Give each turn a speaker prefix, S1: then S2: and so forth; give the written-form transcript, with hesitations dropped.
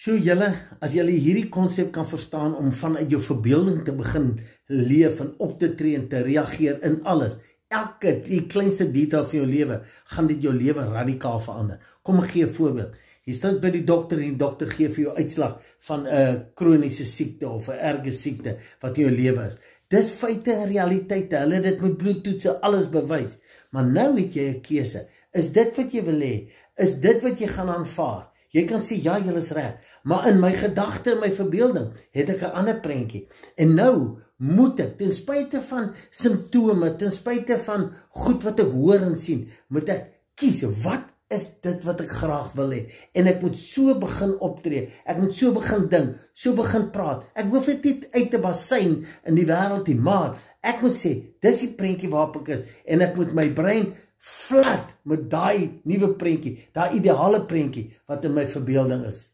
S1: So as julle hierdie konsep kan verstaan om vanuit jou verbeelding te begin leef en op te tree en te reageer in alles, die kleinste detail van jou lewe, gaan dit jou lewe radikaal verander. Kom ek gee 'n voorbeeld. Jy staan by die dokter en die dokter gee vir jou uitslag van 'n kroniese siekte of 'n erge siekte wat in jou lewe is. Dis feite en realiteite, hulle het dit met bloedtoetse alles bewys. Maar nou het jy 'n keuse. Is dit wat jy wil hê? Is dit wat jy gaan aanvaar? Jy kan sê, ja, jy is reg, maar in my gedagte en my verbeelding het ek 'n ander prentjie. En nou moet ek, ten spyte van simptome, ten spyte van goed wat ek hoor en sien, moet ek kies, wat is dit wat ek graag wil hê? En ek moet so begin optree, ek moet so begin dink, so begin praat. Ek hoef dit nie uit 'n bassein in die wêreld nie, maar ek moet sê, dis die prentjie waarop ek is, en ek moet my brein flat met daai nuwe prentjie, daai ideale prentjie wat in my verbeelding is.